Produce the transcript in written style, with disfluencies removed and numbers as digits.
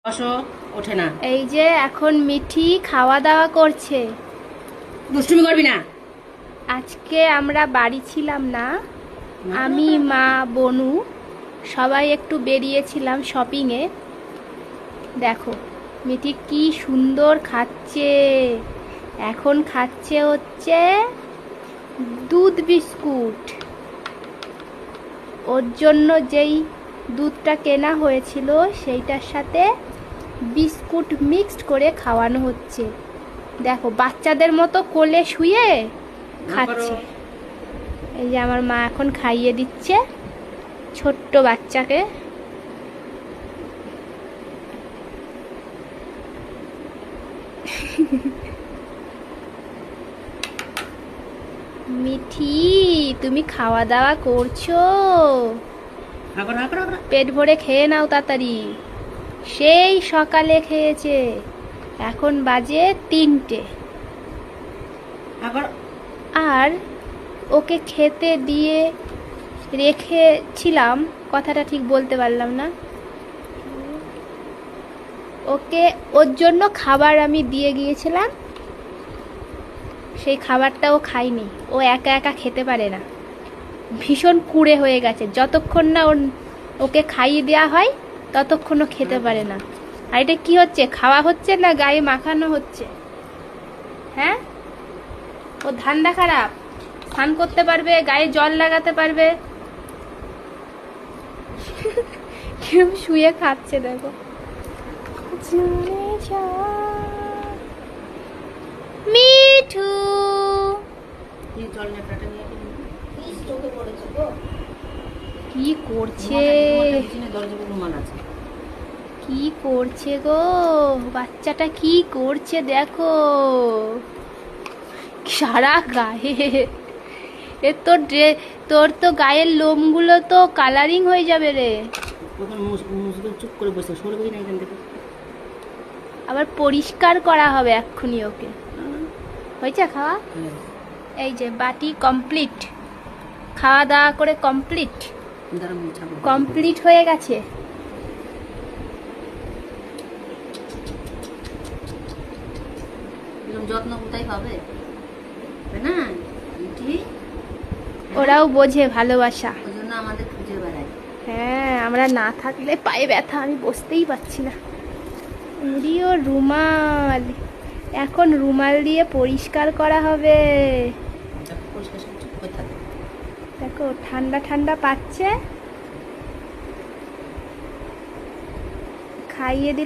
বসো, ওঠে না। এই যে এখন মিঠি খাওয়া দাওয়া করছে। দুষ্টুমি করবি না। আজকে আমরা বাড়ি ছিলাম না, আমি মা বনু সবাই একটু বেরিয়েছিলাম শপিংয়ে। দেখো মিঠি কি সুন্দর খাচ্ছে। এখন খাচ্ছে হচ্ছে দুধ বিস্কুট। ওর জন্য যেই দুধটা কেনা হয়েছিল সেইটার সাথে বিস্কুট মিক্সড করে খাওয়ানো হচ্ছে। দেখো বাচ্চাদের মতো কোলে শুয়ে খাচ্ছে। এই যে আমার মা এখন খাইয়ে দিচ্ছে ছোট্ট বাচ্চাকে। মিঠি তুমি খাওয়া দাওয়া করছো? পেট ভরে খেয়ে নাও তাড়াতাড়ি। সেই সকালে খেয়েছে, এখন বাজে 3টে। আর ওকে খেতে দিয়ে রেখেছিলাম, কথাটা ঠিক বলতে পারলাম না। ওকে ওর জন্য খাবার আমি দিয়ে গিয়েছিলাম, সেই খাবারটা ও খায়নি। ও একা একা খেতে পারে না, ভীষণ কুঁড়ে হয়ে গেছে। যতক্ষণ না ওকে খাইয়ে দেওয়া হয় ততক্ষণও খেতে পারে না। আর এটা কি হচ্ছে, খাওয়া হচ্ছে না গায়ে মাখানো হচ্ছে? হ্যাঁ, ও ধান্দা খারাপ। স্নান করতে পারবে, গায়ে জল লাগাতে পারবে। কেউ শুয়ে খাচ্ছে দেখো। মিঠু কি করছে? কি করছে গো বাচ্চাটা? কি করছে দেখো, সারা গায়ে। এ তোর তো গায়ের লোমগুলো তো কালারিং হয়ে যাবে রে। চুপ করে বসে সরে বই না এখান থেকে। আবার পরিষ্কার করা হবে এক্ষুনি ওকে। হয়েছে খাওয়া? এই যে বাটি কমপ্লিট, খাওয়া দাওয়া করে কমপ্লিট হয়ে গেছে। যত্ন কোথায় পাবে না? ওরাও বোঝে ভালোবাসা। ওই জন্য আমাদের খুঁজে বেড়ায়। হ্যাঁ, আমরা না থাকলে পায়ে ব্যথা, আমি বসতেই পারছি না। ও রুমাল, এখন রুমাল দিয়ে পরিষ্কার করা হবে। দেখো ঠান্ডা ঠান্ডা পাচ্ছে, খাইয়ে দিলে